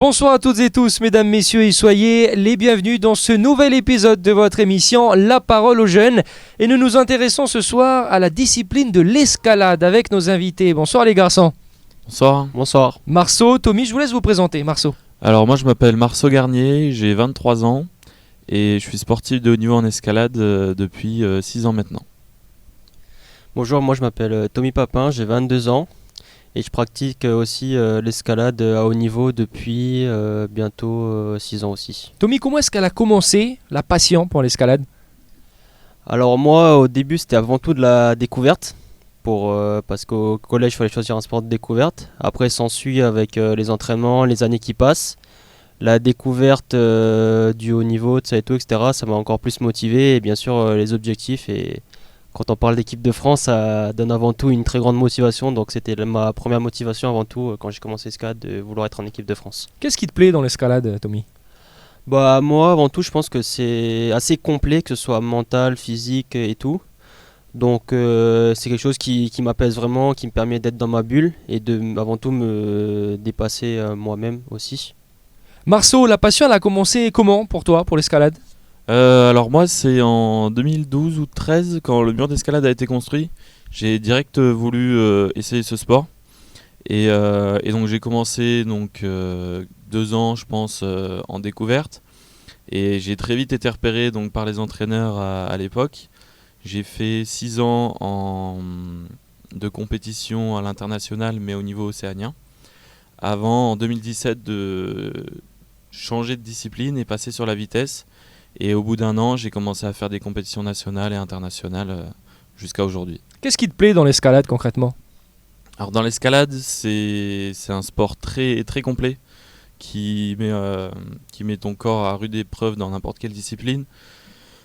Bonsoir à toutes et tous, mesdames, messieurs, et soyez les bienvenus dans ce nouvel épisode de votre émission La Parole aux Jeunes. Et nous nous intéressons ce soir à la discipline de l'escalade avec nos invités. Bonsoir les garçons. Bonsoir. Bonsoir. Marceau, Tommy, je vous laisse vous présenter. Marceau. Alors moi je m'appelle Marceau Garnier, j'ai 23 ans et je suis sportif de haut niveau en escalade depuis 6 ans maintenant. Bonjour, moi je m'appelle Tommy Papin, j'ai 22 ans et je pratique aussi l'escalade à haut niveau depuis bientôt 6 ans aussi. Tommy, comment est-ce qu'elle a commencé, la passion pour l'escalade? Alors moi au début c'était avant tout de la découverte parce qu'au collège il fallait choisir un sport de découverte. Après s'ensuit avec les entraînements, les années qui passent. La découverte du haut niveau, de ça et tout, etc. Ça m'a encore plus motivé et bien sûr les objectifs. Et quand on parle d'équipe de France, ça donne avant tout une très grande motivation. Donc c'était ma première motivation avant tout quand j'ai commencé l'escalade de vouloir être en équipe de France. Qu'est-ce qui te plaît dans l'escalade, Tommy? Bah moi avant tout je pense que c'est assez complet, que ce soit mental, physique et tout. Donc c'est quelque chose qui m'apaise vraiment, qui me permet d'être dans ma bulle et de avant tout me dépasser moi-même aussi. Marceau, la passion elle a commencé comment pour toi, pour l'escalade? Alors moi c'est en 2012 ou 2013 quand le mur d'escalade a été construit. J'ai direct voulu essayer ce sport et donc j'ai commencé 2 ans je pense en découverte et j'ai très vite été repéré donc, par les entraîneurs à l'époque. J'ai fait 6 ans de compétition à l'international mais au niveau océanien avant en 2017 de changer de discipline et passer sur la vitesse. Et au bout d'un an, j'ai commencé à faire des compétitions nationales et internationales jusqu'à aujourd'hui. Qu'est-ce qui te plaît dans l'escalade concrètement? Alors dans l'escalade, c'est un sport très, très complet qui met ton corps à rude épreuve dans n'importe quelle discipline.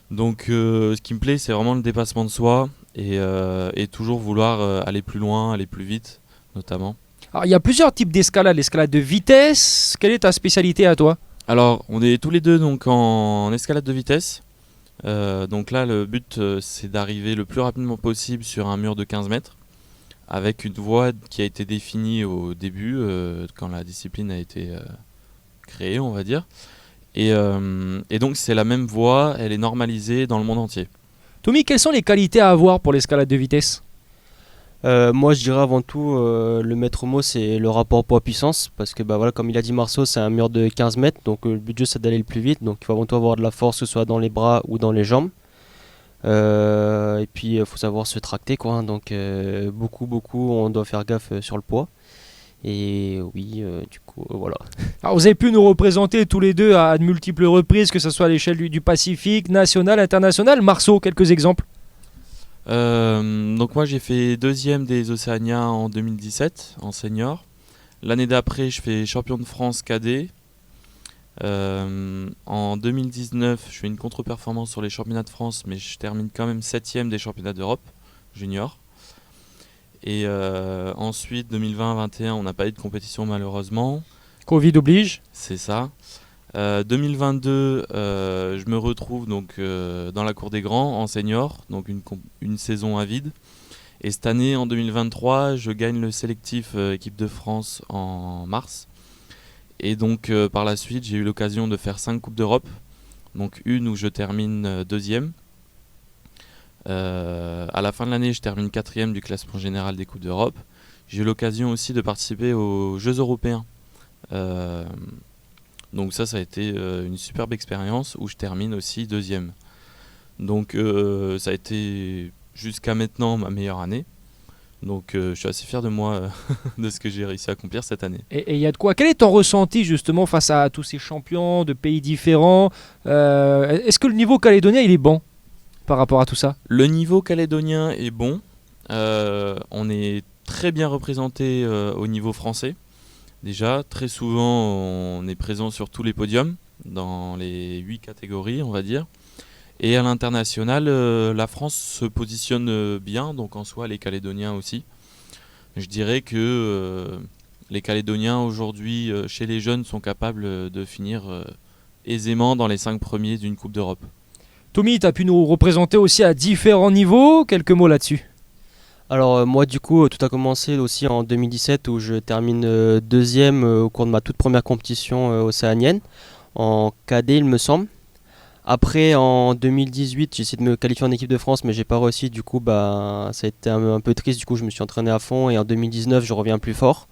Donc ce qui me plaît, c'est vraiment le dépassement de soi et toujours vouloir aller plus loin, aller plus vite notamment. Alors, il y a plusieurs types d'escalade. L'escalade de vitesse, quelle est ta spécialité à toi? Alors, on est tous les deux donc en escalade de vitesse. Donc là, le but, c'est d'arriver le plus rapidement possible sur un mur de 15 mètres avec une voie qui a été définie au début, quand la discipline a été créée, on va dire. Et donc, c'est la même voie, elle est normalisée dans le monde entier. Tommy, quelles sont les qualités à avoir pour l'escalade de vitesse? Moi je dirais avant tout le maître mot c'est le rapport poids-puissance parce que bah, voilà, comme il a dit Marceau c'est un mur de 15 mètres donc le but du jeu c'est d'aller le plus vite donc il faut avant tout avoir de la force que ce soit dans les bras ou dans les jambes et puis il faut savoir se tracter quoi, hein, donc beaucoup on doit faire gaffe sur le poids et oui du coup voilà. Alors, vous avez pu nous représenter tous les deux à de multiples reprises, que ce soit à l'échelle du Pacifique, national, international. Marceau, quelques exemples? Donc moi j'ai fait 2e des Océanias en 2017 en senior. L'année d'après je fais champion de France cadet. En 2019 je fais une contre-performance sur les championnats de France mais je termine quand même 7e des championnats d'Europe junior. Et ensuite 2020-21 on n'a pas eu de compétition malheureusement. Covid oblige. C'est ça. 2022, je me retrouve donc dans la cour des grands en senior, donc une saison à vide. Et cette année, en 2023, je gagne le sélectif équipe de France en mars. Et donc par la suite, j'ai eu l'occasion de faire 5 Coupes d'Europe. Donc une où je termine 2e. À la fin de l'année, je termine 4e du classement général des Coupes d'Europe. J'ai eu l'occasion aussi de participer aux Jeux européens. Donc ça a été une superbe expérience où je termine aussi 2e. Donc ça a été jusqu'à maintenant ma meilleure année. Donc je suis assez fier de moi de ce que j'ai réussi à accomplir cette année. Et il y a de quoi? Quel est ton ressenti justement face à tous ces champions de pays différents? Est-ce que le niveau calédonien il est bon par rapport à tout ça? Le niveau calédonien est bon. On est très bien représenté au niveau français. Déjà, très souvent, on est présent sur tous les podiums, dans les 8 catégories, on va dire. Et à l'international, la France se positionne bien, donc en soi, les Calédoniens aussi. Je dirais que les Calédoniens, aujourd'hui, chez les jeunes, sont capables de finir aisément dans les 5 premiers d'une Coupe d'Europe. Tommy, tu as pu nous représenter aussi à différents niveaux. Quelques mots là-dessus. Alors moi du coup tout a commencé aussi en 2017 où je termine deuxième au cours de ma toute première compétition océanienne en cadet il me semble. Après en 2018 j'ai essayé de me qualifier en équipe de France mais j'ai pas réussi, du coup bah ça a été un peu triste, du coup je me suis entraîné à fond et en 2019 je reviens plus fort.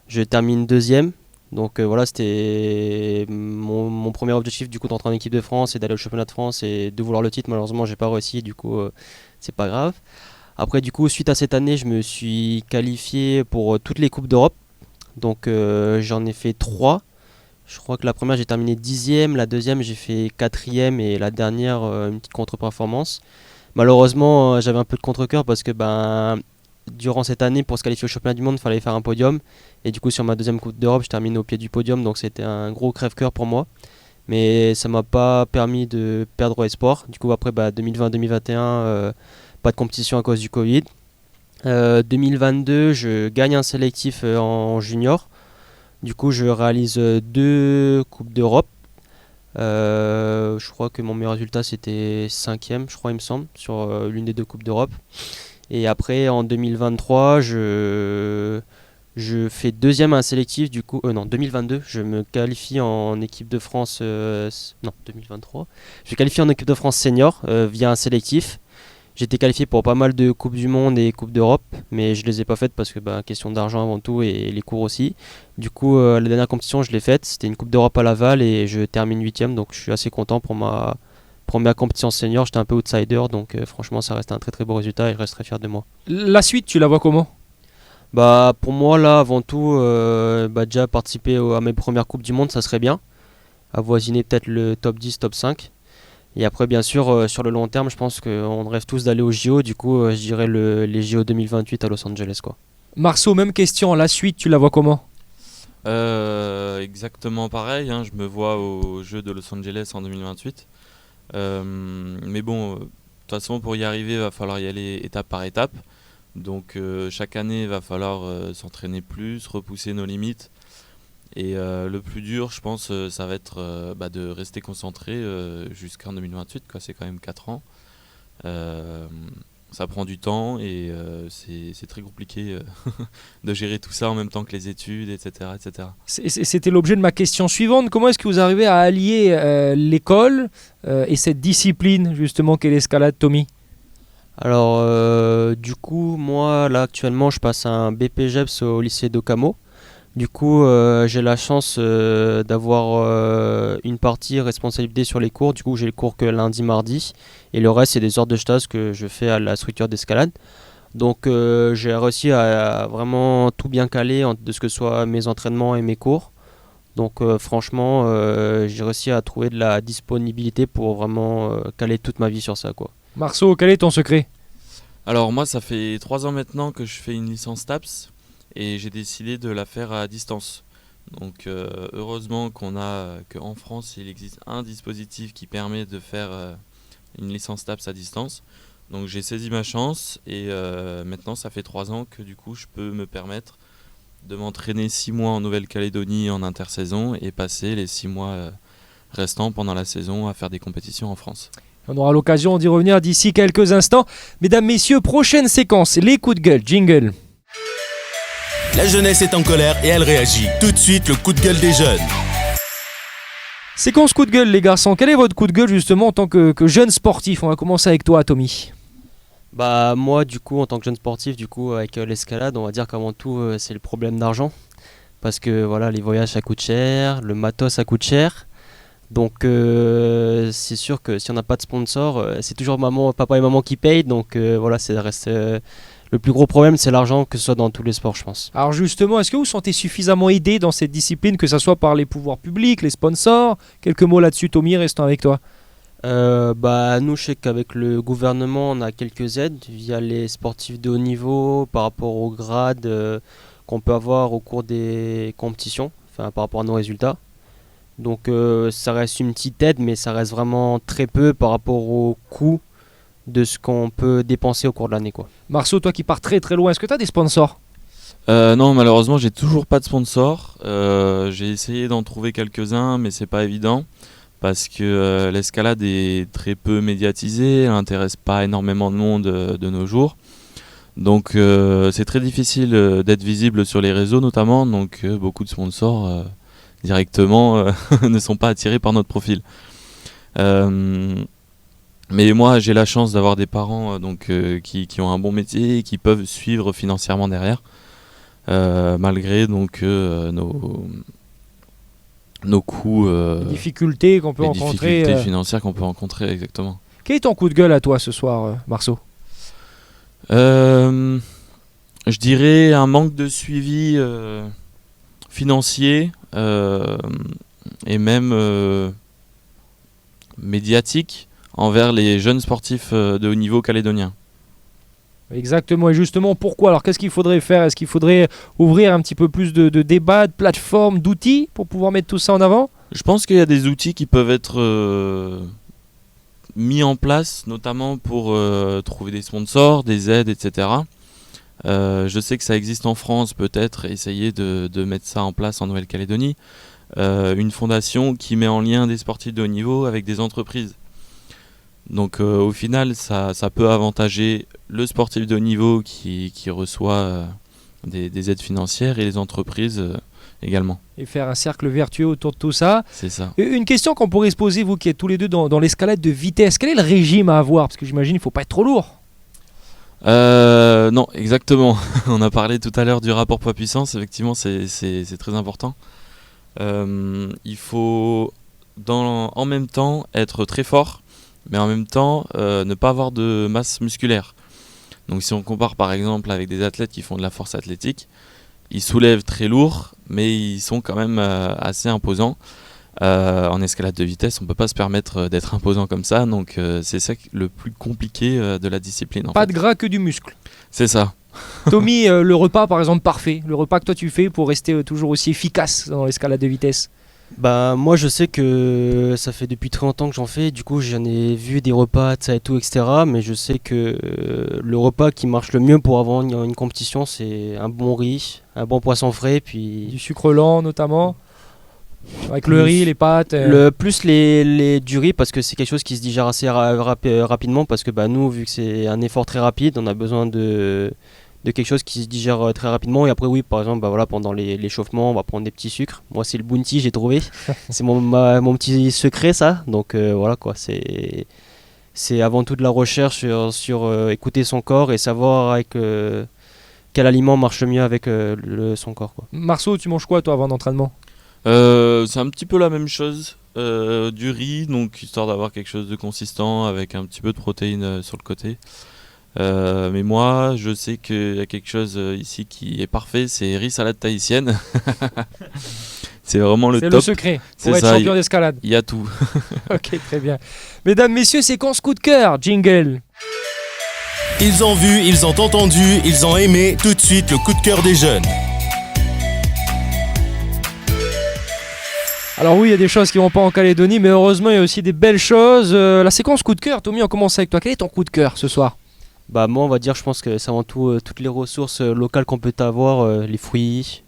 Je termine deuxième. Donc voilà, c'était mon premier objectif du coup d'entrer en équipe de France et d'aller au championnat de France et de vouloir le titre. Malheureusement j'ai pas réussi, du coup c'est pas grave. Après du coup suite à cette année je me suis qualifié pour toutes les coupes d'Europe. Donc j'en ai fait 3. Je crois que la première j'ai terminé 10e, la deuxième j'ai fait 4e et la dernière une petite contre-performance. Malheureusement j'avais un peu de contre-cœur parce que durant cette année pour se qualifier au championnat du monde il fallait faire un podium. Et du coup sur ma deuxième coupe d'Europe je termine au pied du podium, donc c'était un gros crève-cœur pour moi. Mais ça m'a pas permis de perdre espoir. Du coup après 2020-2021 pas de compétition à cause du Covid. 2022 je gagne un sélectif en junior. Du coup je réalise 2 coupes d'Europe. Je crois que mon meilleur résultat c'était 5e, je crois il me semble, sur l'une des 2 coupes d'Europe. Et après en 2023 je fais deuxième à un sélectif, du coup, non, 2022, je me qualifie en équipe de France, non, 2023, je me qualifie en équipe de France senior via un sélectif. J'étais qualifié pour pas mal de Coupes du Monde et Coupes d'Europe, mais je les ai pas faites parce que question d'argent avant tout et les cours aussi. Du coup, la dernière compétition, je l'ai faite, c'était une Coupe d'Europe à Laval et je termine 8e, donc je suis assez content pour ma première compétition senior. J'étais un peu outsider, donc franchement, ça reste un très très beau résultat et je reste très fier de moi. La suite, tu la vois comment? Pour moi là avant tout déjà participer à mes premières coupes du monde ça serait bien, avoisiner peut-être le top 10, top 5. Et après bien sûr sur le long terme je pense qu'on rêve tous d'aller aux JO, du coup je dirais les JO 2028 à Los Angeles quoi. Marceau, même question, la suite, tu la vois comment? Exactement pareil, hein, je me vois aux Jeux de Los Angeles en 2028. Mais bon, de toute façon pour y arriver il va falloir y aller étape par étape. Donc chaque année il va falloir s'entraîner plus, repousser nos limites. Et le plus dur je pense ça va être de rester concentré jusqu'en 2028 quoi. C'est quand même 4 ans. Ça prend du temps et c'est très compliqué de gérer tout ça en même temps que les études, etc. etc. C'était l'objet de ma question suivante. Comment est-ce que vous arrivez à allier l'école et cette discipline justement qu'est l'escalade, Tommy? Alors du coup moi là actuellement je passe un BPGEPS au lycée d'Ocamo. Du coup j'ai la chance d'avoir une partie responsabilité sur les cours. Du coup j'ai le cours que lundi mardi et le reste c'est des heures de stage que je fais à la structure d'escalade. Donc j'ai réussi à vraiment tout bien caler de ce que soit mes entraînements et mes cours. Donc franchement j'ai réussi à trouver de la disponibilité pour vraiment caler toute ma vie sur ça quoi. Marceau, quel est ton secret? Alors moi ça fait 3 ans maintenant que je fais une licence TAPS et j'ai décidé de la faire à distance. Donc heureusement qu'en France il existe un dispositif qui permet de faire une licence TAPS à distance. Donc j'ai saisi ma chance et maintenant ça fait 3 ans que du coup je peux me permettre de m'entraîner 6 mois en Nouvelle-Calédonie en intersaison et passer les 6 mois restants pendant la saison à faire des compétitions en France. On aura l'occasion d'y revenir d'ici quelques instants. Mesdames, messieurs, prochaine séquence, les coups de gueule, jingle. La jeunesse est en colère et elle réagit. Tout de suite, le coup de gueule des jeunes. Séquence coup de gueule, les garçons. Quel est votre coup de gueule justement en tant que jeune sportif? On va commencer avec toi, Tommy. Moi du coup en tant que jeune sportif, du coup avec l'escalade on va dire qu'avant tout c'est le problème d'argent. Parce que voilà, les voyages ça coûte cher, le matos ça coûte cher. Donc c'est sûr que si on n'a pas de sponsor, c'est toujours papa et maman qui payent. Donc voilà, ça reste le plus gros problème, c'est l'argent, que ce soit dans tous les sports, je pense. Alors justement, est-ce que vous vous sentez suffisamment aidé dans cette discipline, que ce soit par les pouvoirs publics, les sponsors? Quelques mots là-dessus, Tommy, restant avec toi. Nous, je sais qu'avec le gouvernement, on a quelques aides via les sportifs de haut niveau par rapport au grade qu'on peut avoir au cours des compétitions, enfin par rapport à nos résultats. Donc ça reste une petite aide, mais ça reste vraiment très peu par rapport au coût de ce qu'on peut dépenser au cours de l'année, quoi. Marceau, toi qui pars très très loin, est-ce que tu as des sponsors? Non, malheureusement j'ai toujours pas de sponsor. J'ai essayé d'en trouver quelques-uns mais c'est pas évident parce que l'escalade est très peu médiatisée, elle n'intéresse pas énormément de monde de nos jours. Donc c'est très difficile d'être visible sur les réseaux notamment, donc beaucoup de sponsors directement ne sont pas attirés par notre profil. Mais moi j'ai la chance d'avoir des parents qui ont un bon métier et qui peuvent suivre financièrement derrière, malgré donc nos coûts, Les difficultés qu'on peut les rencontrer. difficultés financières qu'on peut rencontrer, exactement. Quel est ton coup de gueule à toi ce soir, Marceau? Je dirais un manque de suivi financier et même médiatique envers les jeunes sportifs de haut niveau calédoniens. Exactement, et justement pourquoi? Alors qu'est-ce qu'il faudrait faire? Est-ce qu'il faudrait ouvrir un petit peu plus de débats, de plateformes, d'outils pour pouvoir mettre tout ça en avant? Je pense qu'il y a des outils qui peuvent être mis en place, notamment pour trouver des sponsors, des aides, etc. Je sais que ça existe en France, peut-être essayer de mettre ça en place en Nouvelle-Calédonie. Une fondation qui met en lien des sportifs de haut niveau avec des entreprises. Donc au final, ça peut avantager le sportif de haut niveau qui reçoit des aides financières et les entreprises également. Et faire un cercle vertueux autour de tout ça. C'est ça. Et une question qu'on pourrait se poser, vous qui êtes tous les deux dans l'escalade de vitesse, quel est le régime à avoir? Parce que j'imagine qu'il ne faut pas être trop lourd. Non, exactement. On a parlé tout à l'heure du rapport poids-puissance, effectivement c'est très important. Il faut en même temps être très fort, mais en même temps ne pas avoir de masse musculaire. Donc si on compare par exemple avec des athlètes qui font de la force athlétique, ils soulèvent très lourd, mais ils sont quand même assez imposants. En escalade de vitesse, on ne peut pas se permettre d'être imposant comme ça, donc c'est ça le plus compliqué de la discipline. Pas de gras que du muscle. C'est ça. Tommy, le repas par exemple parfait, le repas que toi tu fais pour rester toujours aussi efficace dans l'escalade de vitesse? Bah moi je sais que ça fait depuis très longtemps que j'en fais, du coup j'en ai vu des repas, ça et tout, etc. Mais je sais que le repas qui marche le mieux pour avoir une compétition, c'est un bon riz, un bon poisson frais, puis Du sucre lent notamment, avec le riz, les pâtes. plus du riz, parce que c'est quelque chose qui se digère assez rapidement, parce que bah, nous, vu que c'est un effort très rapide, on a besoin de quelque chose qui se digère très rapidement. Et après oui, par exemple, bah, voilà, pendant l'échauffement, on va prendre des petits sucres. Moi c'est le bounty, j'ai trouvé. C'est mon petit secret ça. Donc voilà quoi, c'est avant tout de la recherche sur écouter son corps et savoir avec quel aliment marche le mieux avec son corps, quoi. Marceau, tu manges quoi toi avant d'entraînement? C'est un petit peu la même chose, du riz, donc histoire d'avoir quelque chose de consistant avec un petit peu de protéines sur le côté. Mais moi, je sais qu'il y a quelque chose ici qui est parfait, c'est riz salade tahitienne. C'est vraiment le C'est top. le secret C'est pour être ça, champion d'escalade. Il y a tout. Ok, très bien. Mesdames, messieurs, séquence coup de cœur, jingle. Ils ont vu, ils ont entendu, ils ont aimé. Tout de suite, le coup de cœur des jeunes. Alors oui, il y a des choses qui vont pas en Calédonie, mais heureusement, il y a aussi des belles choses. La séquence coup de cœur, Tommy, on commence avec toi. Quel est ton coup de cœur ce soir? Bah moi on va dire, je pense que c'est avant tout toutes les ressources locales qu'on peut avoir, les fruits.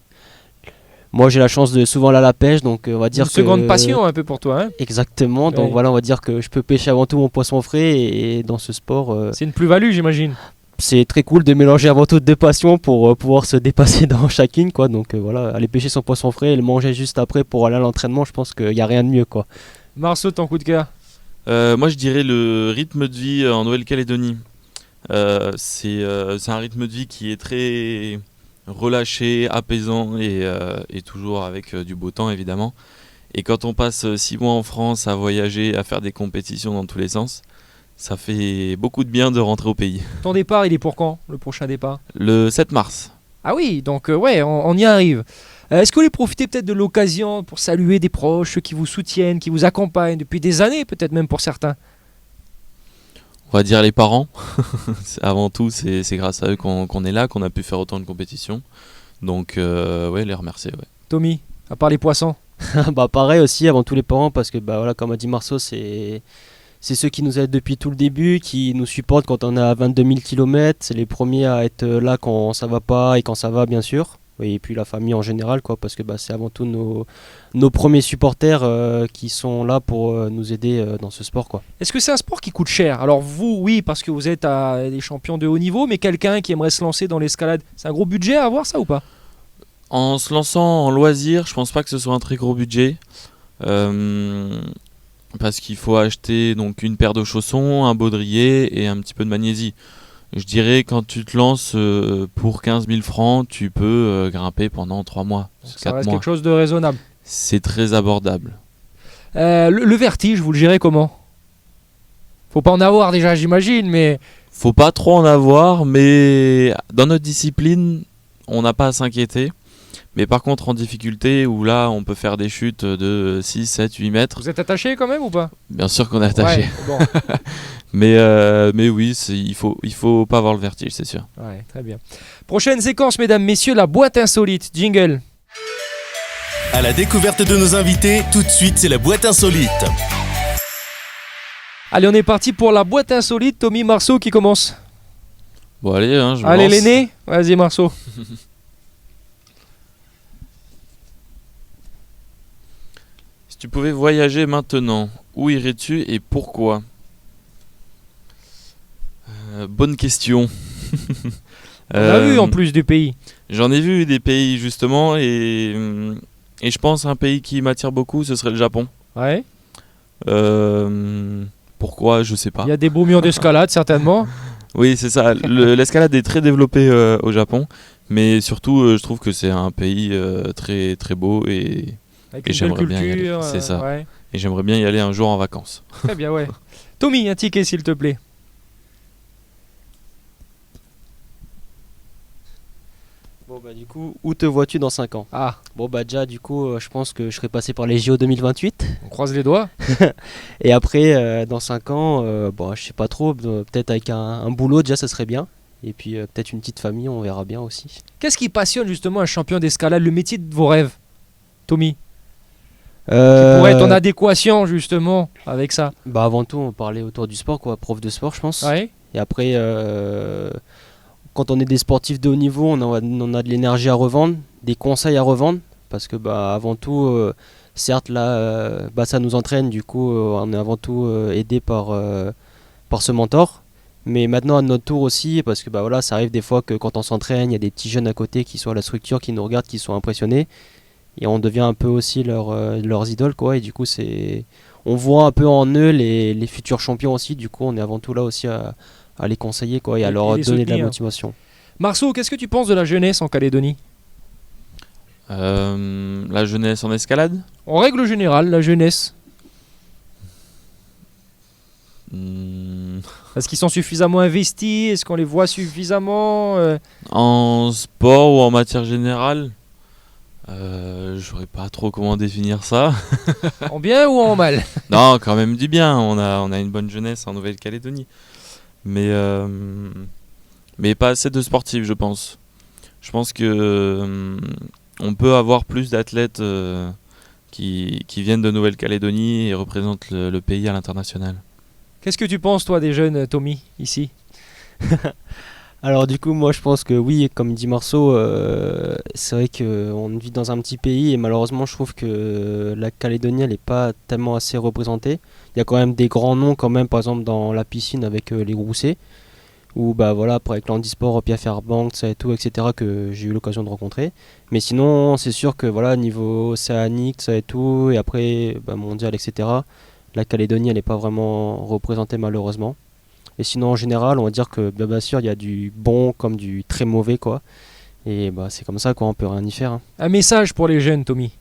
Moi j'ai la chance de souvent aller à la pêche, donc on va dire Une seconde passion un peu pour toi, hein? Exactement, donc Ouais. voilà, on va dire que je peux pêcher avant tout mon poisson frais, et dans ce sport C'est une plus-value, j'imagine. c'est très cool de mélanger avant tout deux passions pour pouvoir se dépasser dans chacune, quoi. Donc voilà, aller pêcher son poisson frais et le manger juste après pour aller à l'entraînement, je pense qu'il n'y a rien de mieux, quoi. Marceau, ton coup de cœur? Moi, je dirais le rythme de vie en Nouvelle-Calédonie. C'est un rythme de vie qui est très relâché, apaisant et toujours avec du beau temps évidemment. Et quand on passe 6 mois en France à voyager, à faire des compétitions dans tous les sens, ça fait beaucoup de bien de rentrer au pays. Ton départ, il est pour quand, le prochain départ? Le 7 mars. Ah oui, donc ouais, on y arrive. Est-ce que vous voulez profiter peut-être de l'occasion pour saluer des proches, ceux qui vous soutiennent, qui vous accompagnent depuis des années, peut-être même pour certains? On va dire les parents. Avant tout, c'est grâce à eux qu'on est là, qu'on a pu faire autant de compétitions. Donc ouais, les remercier. Ouais. Tommy, à part les poissons? Bah pareil aussi, avant tous les parents, parce que bah voilà, comme a dit Marceau, c'est ceux qui nous aident depuis tout le début, qui nous supportent quand on est à 22 000 km. C'est les premiers à être là quand ça va pas et quand ça va, bien sûr. et puis la famille en général, quoi, parce que c'est avant tout nos premiers supporters qui sont là pour nous aider dans ce sport, quoi. Est-ce que c'est un sport qui coûte cher? Alors vous, oui, parce que vous êtes des champions de haut niveau, mais quelqu'un qui aimerait se lancer dans l'escalade, c'est un gros budget à avoir ça ou pas? En se lançant en loisir, je pense pas que ce soit un très gros budget. Parce qu'il faut acheter donc une paire de chaussons, un baudrier et un petit peu de magnésie. Je dirais quand tu te lances pour 15 000 francs, tu peux grimper pendant 3 mois. Donc, ça 4 reste mois. quelque chose de raisonnable. C'est très abordable. Le vertige, vous le gérez comment? Faut pas en avoir déjà, j'imagine, mais Faut pas trop en avoir, mais dans notre discipline, on n'a pas à s'inquiéter. Mais par contre, en difficulté, où là, on peut faire des chutes de 6, 7, 8 mètres, vous êtes attaché quand même ou pas? bien sûr qu'on est attaché. Ouais, bon. Mais oui, il faut pas avoir le vertige, c'est sûr. Ouais, très bien. Prochaine séquence, mesdames, messieurs, la boîte insolite. Jingle. À la découverte de nos invités, tout de suite, c'est la boîte insolite. Allez, on est parti pour la boîte insolite. Tommy, Marceau qui commence. Bon, allez, je me Allez, lance. l'aîné. Vas-y, Marceau. Si tu pouvais voyager maintenant, où irais-tu et pourquoi? Bonne question. On a vu en plus du pays. J'en ai vu des pays justement et je pense un pays qui m'attire beaucoup, ce serait le Japon. Ouais. Pourquoi? Je sais pas. Il y a des beaux murs d'escalade, certainement. Oui, c'est ça. L'escalade est très développée au Japon, mais surtout je trouve que c'est un pays très très beau et Avec Et une belle j'aimerais bien y aller, culture. c'est ça. Ouais. j'aimerais bien y aller un jour en vacances. Très bien, ouais. Tommy, un ticket s'il te plaît. Bon du coup, où te vois-tu dans 5 ans? Ah, Bon déjà du coup, je pense que je serai passé par les JO 2028. on croise les doigts. Et après, dans 5 ans, je sais pas trop, peut-être avec un boulot déjà ça serait bien. Et puis peut-être une petite famille, on verra bien aussi. Qu'est-ce qui passionne justement un champion d'escalade, le métier de vos rêves, Tommy? Qui Euh, pourrait être en adéquation justement avec ça. Avant tout, on parlait autour du sport, quoi, prof de sport, je pense. Ouais. Et après, quand on est des sportifs de haut niveau, on a de l'énergie à revendre, des conseils à revendre, parce que avant tout, certes là, ça nous entraîne, du coup, on est avant tout aidé par ce mentor. Mais maintenant à notre tour aussi, parce que voilà, ça arrive des fois que quand on s'entraîne, il y a des petits jeunes à côté qui sont à la structure, qui nous regardent, qui sont impressionnés, et on devient un peu aussi leurs idoles, quoi. Et du coup, on voit un peu en eux les futurs champions aussi. Du coup, on est avant tout là aussi à les conseiller, quoi, et à Et leur les donner de la soutenir. motivation. Marceau, qu'est-ce que tu penses de la jeunesse en Calédonie? La jeunesse en escalade? En règle générale, la jeunesse. Est-ce qu'ils sont suffisamment investis? Est-ce qu'on les voit suffisamment En sport ou en matière générale, je saurais pas trop comment définir ça. en bien ou en mal? Non, quand même du bien. On a une bonne jeunesse en Nouvelle-Calédonie, mais pas assez de sportifs, je pense. Je pense que on peut avoir plus d'athlètes qui viennent de Nouvelle-Calédonie et représentent le pays à l'international. Qu'est-ce que tu penses, toi, des jeunes, Tommy, ici? Alors du coup, moi je pense que oui, comme dit Marceau, c'est vrai qu'on vit dans un petit pays et malheureusement je trouve que la Calédonie elle n'est pas tellement assez représentée. Il y a quand même des grands noms quand même, par exemple dans la piscine avec les Groussets, ou voilà, après avec l'handisport, Pierre Fairbank, ça et tout, etc., que j'ai eu l'occasion de rencontrer. Mais sinon, c'est sûr que voilà, niveau océanique, ça et tout, et après mondial, etc., la Calédonie elle n'est pas vraiment représentée malheureusement. Et sinon en général on va dire que bien sûr il y a du bon comme du très mauvais, quoi. Et c'est comme ça, quoi, on peut rien y faire, hein. Un message pour les jeunes, Tommy.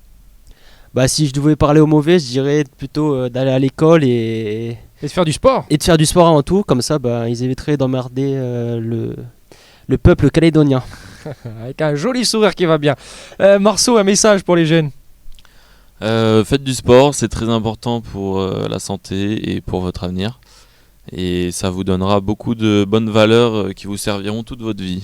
Si je devais parler au mauvais, je dirais plutôt d'aller à l'école et Et de faire du sport. de faire du sport avant tout, comme ça ils éviteraient d'emmerder le peuple calédonien. Avec un joli sourire qui va bien. Marceau, un message pour les jeunes. Faites du sport, c'est très important pour la santé et pour votre avenir. Et ça vous donnera beaucoup de bonnes valeurs qui vous serviront toute votre vie.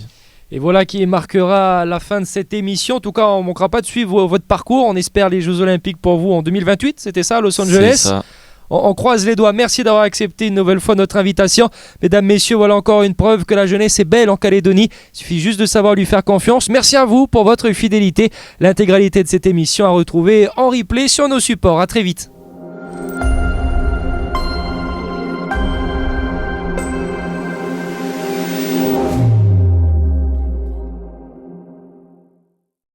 Et voilà qui marquera la fin de cette émission. En tout cas, on ne manquera pas de suivre votre parcours. On espère les Jeux Olympiques pour vous en 2028. C'était ça, à Los Angeles. C'est ça. On croise les doigts. Merci d'avoir accepté une nouvelle fois notre invitation. Mesdames, messieurs, voilà encore une preuve que la jeunesse est belle en Calédonie. Il suffit juste de savoir lui faire confiance. Merci à vous pour votre fidélité. L'intégralité de cette émission à retrouver en replay sur nos supports. À très vite.